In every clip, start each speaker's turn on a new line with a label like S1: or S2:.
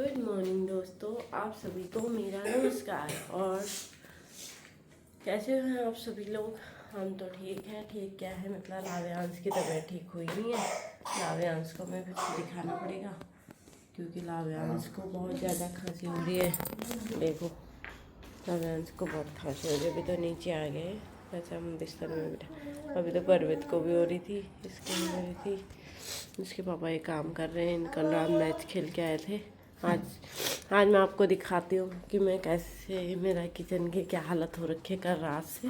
S1: Good morning दोस्तों, आप सभी को मेरा नमस्कार। और कैसे हैं आप सभी लोग? हम तो ठीक हैं। ठीक क्या है, मतलब लाव्यांश की तबीयत ठीक हुई नहीं है। लाव्यांश को मैं फिर से दिखाना पड़ेगा क्योंकि लाव्यांश को बहुत ज़्यादा खांसी हो रही है। देखो, लाव्यांश को बहुत खांसी हो रही है। अभी तो नीचे आ गए, वैसे हम बिस्तर में बैठे। अभी तो परवेद को भी हो रही थी, इसको भी हो रही थी। उसके पापा एक काम कर रहे हैं। कल रात मैच खेल के आए थे। आज मैं आपको दिखाती हूँ कि मैं कैसे, मेरा किचन की क्या हालत हो रखी है कल रात से।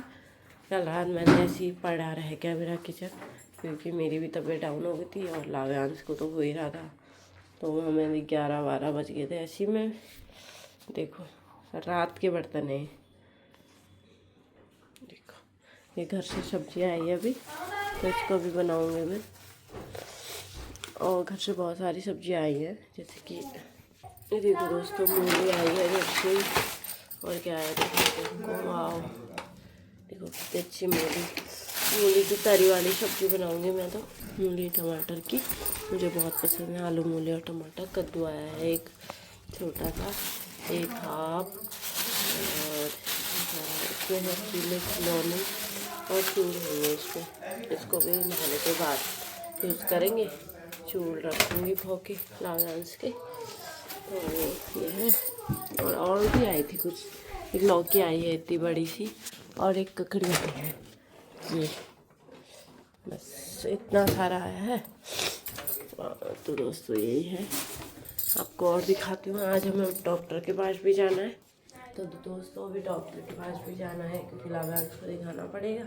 S1: कल रात मैंने ऐसे ही पड़ा रह गया मेरा किचन, क्योंकि मेरी भी तबीयत डाउन हो गई थी और लाव्यांश को तो हो ही रहा था। तो हमें भी 11-12 बज गए थे ऐसे ही में। देखो, रात के बर्तन है। देखो, ये घर से सब्जी आई है अभी, तो इसको भी बनाऊँगी मैं। और घर से बहुत सारी सब्जी आई है, जैसे कि ये देखो दोस्तों, मूली आई है घर से। और क्या है, देखो वाओ, देखो कितनी अच्छी मूली की तरी वाली सब्जी बनाऊंगी मैं तो। मूली टमाटर की मुझे बहुत पसंद है। आलू मूली और टमाटर। कद्दू आया है एक छोटा सा, एक हाफ, और इसमें है चीले खिलौने और चूड़ होंगे इसमें। इसको भी नहाने के बाद यूज़ करेंगे। चूड़ रखूँगी भोके लाव्यांश के। तो ये है। और भी आई थी कुछ, एक लौकी आई है इतनी बड़ी सी, और एक ककड़ी आई है। ये बस इतना सारा आया है। तो दोस्तों यही है, आपको और दिखाती हूँ। आज हमें डॉक्टर के पास भी जाना है। तो दोस्तों अभी डॉक्टर के पास भी जाना है क्योंकि लाव्यांश को दिखाना पड़ेगा।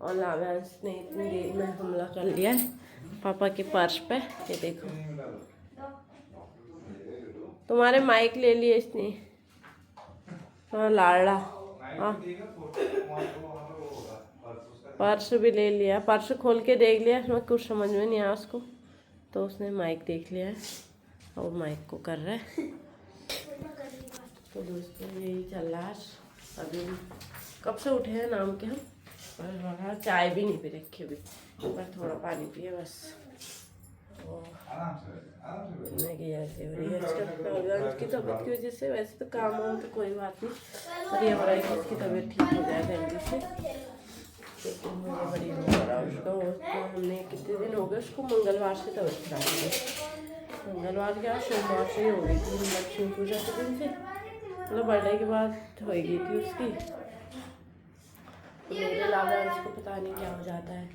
S1: और लाव्यांश ने इतनी देर में हमला कर लिया है पापा के पर्स पे। ये देखो, तुम्हारे माइक ले लिए इसने। हाँ लाडला, हाँ पर्स भी ले लिया। पर्स खोल के देख लिया, उसमें कुछ समझ में नहीं आया उसको, तो उसने माइक देख लिया है और माइक को कर रहा है। तो दोस्तों यही चल रहा है। अभी कब से उठे हैं नाम के हम, और चाय भी नहीं पी रखी अभी, पर थोड़ा पानी पिए बस। ऐसे हो रही है लाव्यांश की तबीयत की वजह से। वैसे तो काम वाम तो कोई बात नहीं, पर ये हो रहा है कि उसकी तबीयत ठीक हो जाए जल्दी से। लेकिन मुझे बड़ी हो रहा है उसको। हमने कितने दिन हो गए उसको, मंगलवार से तबीयत खराब हो गई। मंगलवार क्या, सोमवार से ही हो गई थी, लक्ष्मी पूजा के दिन से, मतलब बर्थडे के बाद हो गई थी उसकी। तो मेरे लाव्यांश को पता नहीं क्या हो जाता है,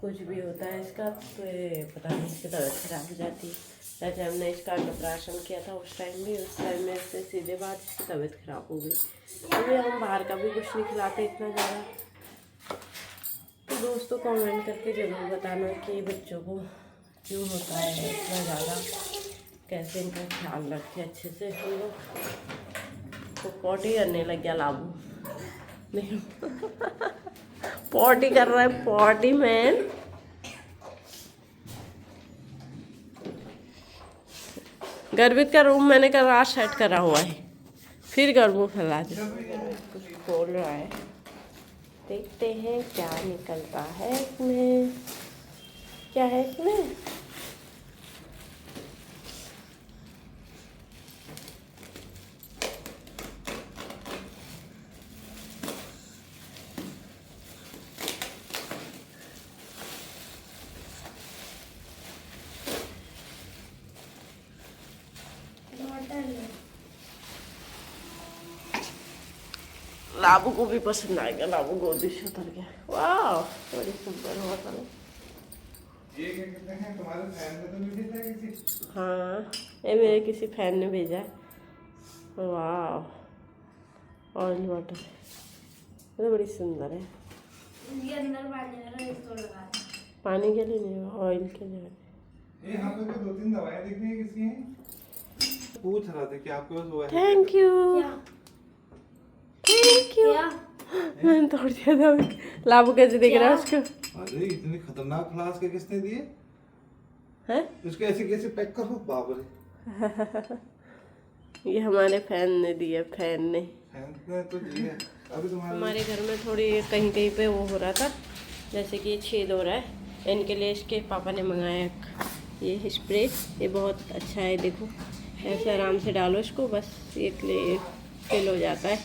S1: कुछ भी होता है इसका, तो ये पता नहीं इसकी तबीयत खराब हो जाती है। जैसे हमने इसका अन्नप्राशन किया था उस टाइम में इससे सीधे बाद इसकी तबीयत खराब हो गई। अभी हम बाहर का भी कुछ नहीं खिलाते इतना ज़्यादा। तो दोस्तों कमेंट करके ज़रूर बताना कि बच्चों को क्यों होता है इतना ज़्यादा, कैसे इनका ख्याल रखें अच्छे से हम लोग। तो पॉटी करने लग गया लाबू, नहीं पॉटी कर रहा है, पॉटी मैन। गर्वित का रूम मैंने कल रात सेट करा हुआ है, फिर गर्मू फैला दे। कुछ बोल रहा है, देखते हैं क्या निकलता है इसमें। क्या है इसमें? लाबू को भी पसंद आएगा। लाबू गोदी से उतर गया। वाह, बड़ी सुंदर होटल है।
S2: ये क्या कहते हैं, तुम्हारे फैन में तो नहीं भेजा किसी?
S1: हाँ, ये मेरे किसी फैन ने भेजा है। वाह, ऑयल वाटर, ये तो बड़ी सुंदर है। पानी के लिए नहीं, ऑयल के लिए।
S2: यहाँ पे भी 2-3 दवाएं दिख रही है किसी हैं? पूछ रहा था कि आपके पास वो है?
S1: Thank you, thank you. मैंने तोड़ दिया था। लाबू कैसे दिख रहा है उसको?
S2: अरे इतनी खतरनाक फ्लास्क के किसने दिए
S1: हैं?
S2: इसको ऐसे कैसे पैक करो, बाप रे।
S1: ये हमारे फैन ने दिया, फैन ने
S2: तो दिए। अभी तुम्हारे
S1: हमारे घर में थोड़ी कहीं कहीं पे वो हो रहा था, जैसे कि ये छेद हो रहा है। इनके लिए इसके पापा ने मंगाया ये स्प्रे। ये बहुत अच्छा है, देखो ऐसे आराम से डालो इसको, बस ये फिल हो जाता है।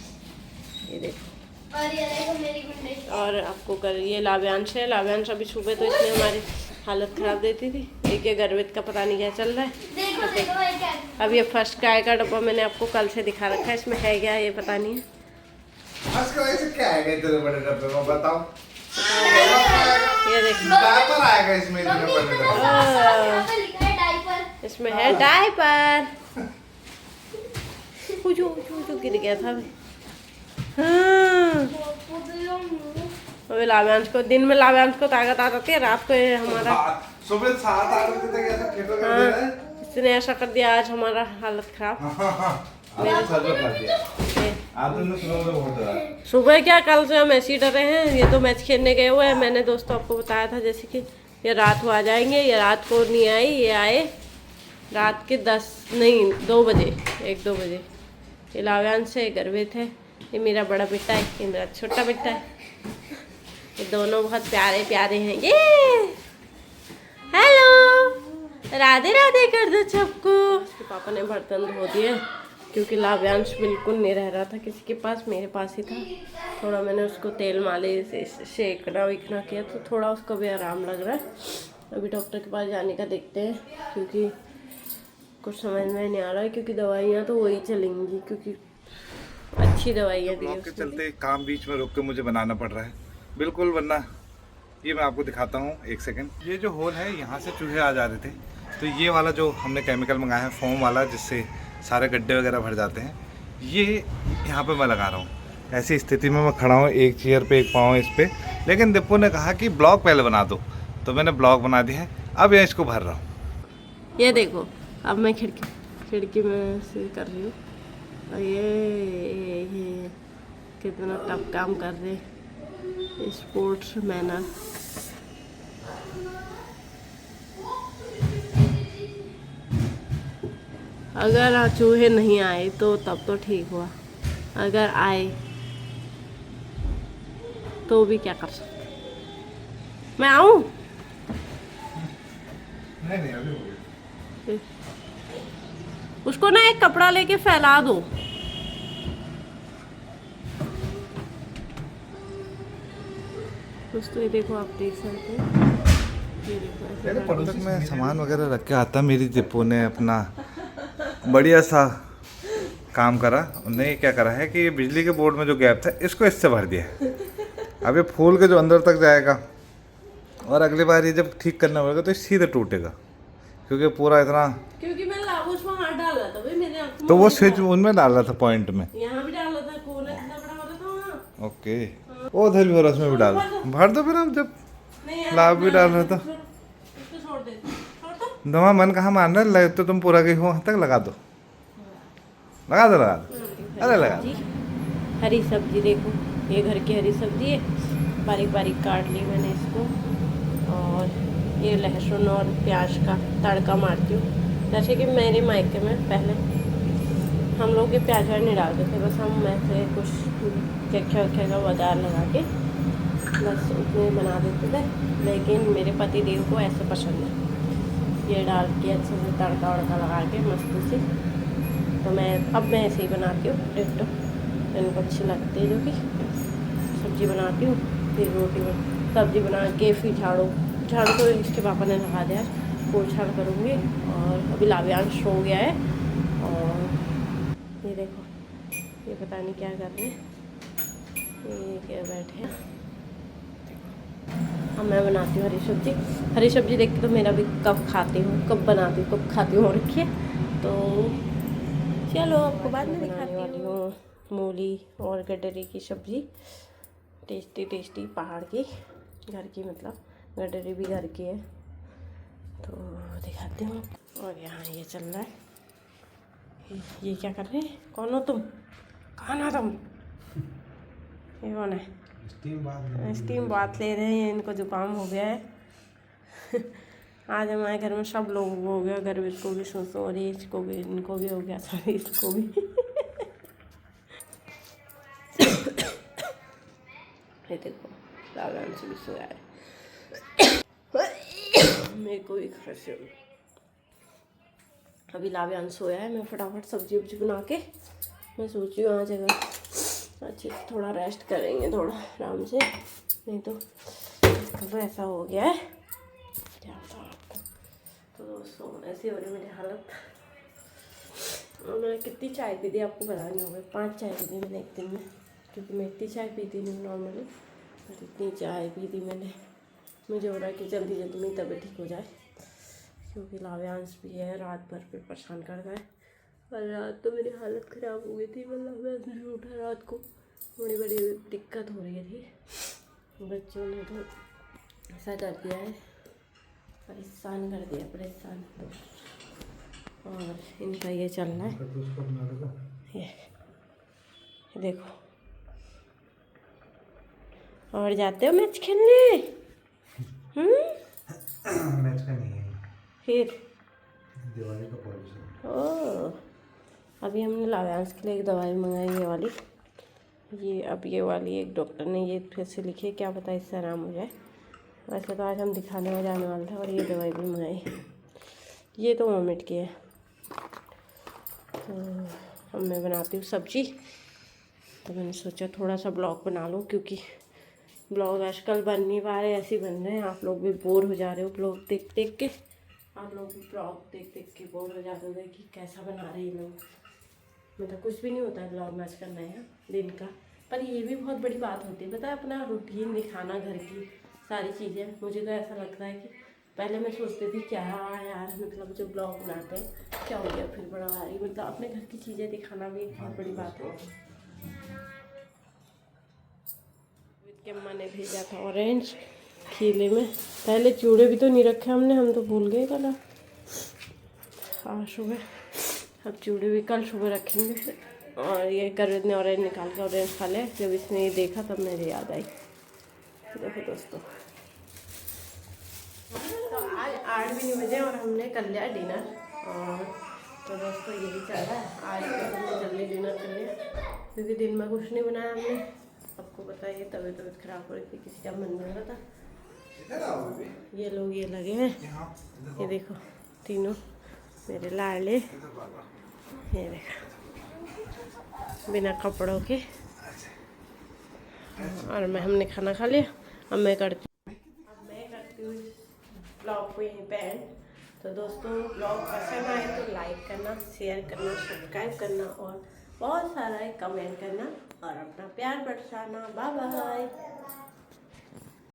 S1: ये देखो।
S3: और ये देखो मेरी गुंडे।
S1: और आपको कर ये लाव्यांश है। लाव्यांश अभी सुबह तो इसने हमारी हालत ख़राब देती थी। देखिए गर्वित का पता नहीं क्या चल रहा है।
S3: देखो देखो ये क्या।
S1: अब ये फर्स्ट काय का डब्बा मैंने आपको कल से दिखा रखा है, इसमें है क्या ये पता नहीं है।
S2: आजकल ऐसे क्या आएगा इतने बड़े डब्बे में, बताओ।
S1: ये देखो
S2: डायपर आएगा इसमें इतने बड़े डब्बे में।
S3: यहाँ पे लिखा है डायपर।
S1: इसमें है डायपर। जो गिर गया था अभी। हाँ। अभी लाव्यांश को दिन में लाव्यांश को ताकत आ जाती है, रात को ये हमारा
S2: सुबह 7-8 बजे तक ऐसा खेलो कर दे रहा है।
S1: इसने ऐसा कर दिया आज हमारा हालत खराब।
S2: आपने सच में कर दिया। आपने सुबह में बहुत डरा।
S1: सुबह क्या, कल से हम ऐसे ही डरे हैं। ये तो मैच खेलने गए हुए हैं। मैंने दोस्तों आपको बताया था जैसे कि ये रात को आ जाएंगे। ये रात को नहीं आई, ये आए रात के 2 बजे, 1-2 बजे। ये लाव्यांश से गर्वित है। ये मेरा बड़ा बेटा है, ये मेरा छोटा बेटा है। ये दोनों बहुत प्यारे प्यारे हैं। ये हेलो राधे राधे कर दो सबको। इसके पापा ने बर्तन धो दिए क्योंकि लाव्यांश बिल्कुल नहीं रह रहा था किसी के पास, मेरे पास ही था। थोड़ा मैंने उसको तेल मालिश से सेकना विकना किया तो थोड़ा उसको भी आराम लग रहा है। अभी डॉक्टर के पास जाने का देखते हैं क्योंकि कुछ समझ में नहीं आ रहा है, क्योंकि दवाइयाँ तो वही चलेंगी क्योंकि अच्छी दवाइयाँ दी
S2: के चलते काम बीच में रोक के मुझे बनाना पड़ रहा है बिल्कुल, वरना ये मैं आपको दिखाता हूँ 1 सेकंड। ये जो होल है यहाँ से चूहे आ जा रहे थे, तो ये वाला जो हमने केमिकल मंगाया है फोम वाला, जिससे सारे गड्ढे वगैरह भर जाते हैं, ये यहाँ पे मैं लगा रहा हूँ। ऐसी स्थिति में मैं खड़ा हूँ, एक चेयर पे, एक पाँव इस पे, लेकिन दीपू ने कहा कि ब्लॉक पहले बना दो, तो मैंने ब्लॉक बना दिया है। अब मैं इसको भर रहा हूँ।
S1: ये देखो अब मैं खिड़की में से कर रही हूँ और ये कितना टफ काम कर रहे स्पोर्ट्स मैनर। अगर चूहे नहीं आए तो तब तो ठीक हुआ, अगर आए तो भी क्या कर सकते। मैं आऊँ?
S2: नहीं अभी हो गया।
S1: उसको ना एक कपड़ा लेके फैला दो। दोस्तों ये देखो, आप देख सकते हैं, ये देखो ऐसे
S2: पड़ोस में सामान वगैरह रख के आता, मेरी दीपू ने अपना बढ़िया सा काम करा। उन्होंने क्या करा है कि ये बिजली के बोर्ड में जो गैप था इसको इससे भर दिया। अब ये फूल के जो अंदर तक जाएगा और अगली बार ये जब ठीक करना होगा तो ये सीधे टूटेगा, क्योंकि पूरा इतना,
S1: क्योंकि मैं उसमें हाथ डाल रहा था भाई, मैंने आपको
S2: तो वो स्विच उनमें डाल रहा था पॉइंट में,
S1: यहाँ भी डाल रहा था, कोना कितना बड़ा हो रहा था वहाँ।
S2: ओके, वो उधर भी हो रहा, उसमें भी डाल भर दो। फिर अब जब
S1: नहीं यार,
S2: लाभ भी डाल रहा था,
S1: इसको छोड़ दे, छोड़ दो।
S2: दवा मन कहाँ मान रहा है, तो तुम पूरा गई हो तक लगा दो, लगा दो, लगा दो, अरे लगा दो।
S1: हरी सब्जी देखो, ये घर की हरी सब्जी है, बारीक बारीक काट ली मैंने इसको। और ये लहसुन और प्याज का तड़का मारती हूँ। जैसे कि मेरे मायके में पहले हम लोग ये प्याज नहीं डालते थे, बस हम ऐसे कुछ चक्के वक्के का वगार लगा के बस उसमें बना देते थे। लेकिन मेरे पति देव को ऐसे पसंद है, ये डाल के अच्छे से तड़का वड़का लगा के मस्ती से। तो मैं ऐसे ही बनाती हूँ, डिट्टो इनको अच्छी लगती है। जो कि सब्ज़ी बनाती हूँ, फिर रोटी में सब्ज़ी बना के फिर झाड़ू तो इसके पापा ने लगा दिया, पोछा करूँगी। और अभी लाव्यांश हो गया है और ये देखो, ये पता नहीं क्या कर रहे हैं, ये क्या बैठे हैं। अब मैं बनाती हूँ हरी सब्ज़ी देख के तो मेरा भी कब खाती हूँ, कब बनाती हूँ, कब खाती हूँ, रखिए। तो चलो आपको बाद में दिखाने वाली हूँ मूली और गडरी की सब्ज़ी, टेस्टी टेस्टी पहाड़ की, घर की, मतलब गडरी भी घर की है, तो दिखाती हूँ। और यहाँ ये चल रहा है, ये क्या कर रहे हैं, कौन हो तुम, कौन हो तुम, ये कौन है, स्टीम बात ले रहे हैं, इनको जुकाम हो गया है। आज हमारे घर में सब लोगों को हो गया, गर्वित को भी, सुसु और इसको भी, इनको भी हो गया, सॉरी इसको भी। ये देखो लाव्यांश से भी सोया है, मेरे को भी खांसी हो गई। अभी लाव्यांश सोया है, मैं फटाफट सब्जी वब्जी बना के मैं सोच रही हूँ आ जगह अच्छे से थोड़ा रेस्ट करेंगे थोड़ा आराम से, नहीं तो तो ऐसा हो गया है क्या बताऊँ आपको। तो दोस्तों ऐसी हो रही मेरी हालत। और मैंने कितनी चाय पी थी आपको पता नहीं होगा, 5 चाय पी थी मैंने एक दिन में, क्योंकि मैं इतनी चाय पीती नहीं नॉर्मली, पर इतनी चाय पी थी मैंने। मुझे हो रहा है कि जल्दी जल्दी मेरी तबीयत ठीक हो जाए, क्योंकि लाव्यांश भी है रात भर पे परेशान कर रहा है। और रात तो मेरी हालत ख़राब हो गई थी, मतलब मैं नहीं उठा रात को, बड़ी बड़ी दिक्कत हो रही थी। बच्चों ने तो ऐसा कर दिया है, परेशान कर दिया परेशान। और इनका ये चल रहा है, ये देखो। और जाते हो मैच खेलने?
S2: मैच का नहीं है,
S1: फिर
S2: दिवाली का पॉलिसी।
S1: ओह, अभी हमने लाव्यांश के लिए एक दवाई मंगाई ये वाली, ये अब ये वाली एक डॉक्टर ने ये फिर से लिखी है, क्या पता इससे आराम हो जाए। वैसे तो आज हम दिखाने में जाने वाले थे, और ये दवाई भी मंगाई। ये तो वोमिट की है। तो अब मैं बनाती हूँ सब्जी, तो मैंने सोचा थोड़ा सा ब्लॉग बना लूँ, क्योंकि ब्लॉग आजकल बन नहीं पा रहे, ऐसे ही बन रहे हैं। आप लोग भी बोर हो जा रहे हो ब्लॉग देख देख के, आप लोग भी ब्लॉग देख देख के बोर हो जाते हो कि कैसा बना रहे हैं लोग। मतलब कुछ भी नहीं होता है ब्लॉग में आजकल नया दिन का, पर ये भी बहुत बड़ी बात होती है, पता है, अपना रूटीन दिखाना, घर की सारी चीज़ें। मुझे तो ऐसा लगता है कि पहले मैं सोचती थी क्या यार, मतलब जो ब्लॉग बनाते हैं क्या हो गया, फिर बड़ा भारी, मतलब अपने घर की चीज़ें दिखाना भी एक बहुत बड़ी बात है। के अम्मा ने भेजा था ऑरेंज खीले में, पहले चूड़े भी तो नहीं रखे हमने, हम तो भूल गए कल। हाँ सुबह, अब चूड़े भी कल सुबह रखेंगे। और ये गर्वित ने ऑरेंज निकाल के ऑरेंज खा लिया, जब इसने ये देखा तब मेरी याद आई। देखो दोस्तों, तो आज 8 भी नहीं बजे और हमने कर लिया डिनर। और तो दोस्तों यही चल रहा है, आज तो हमने जल्दी डिनर कर लिया, क्योंकि दिन में कुछ नहीं बनाया हमने। आपको पता है तबीयत ख़राब हो रही थी, किसी का मन बन रहा था। ये लोग ये लगे हैं, ये देखो तीनों मेरे लाडले, ये देखो बिना कपड़ों के। और हमने खाना खा लिया, अब मैं करती हूँ ब्लॉग को यहीं पे एंड। तो दोस्तों ब्लॉग पसंद आए तो लाइक करना, शेयर करना, सब्सक्राइब करना, और बहुत सारा कमेंट करना, और अपना प्यार बरसाना। Bye bye.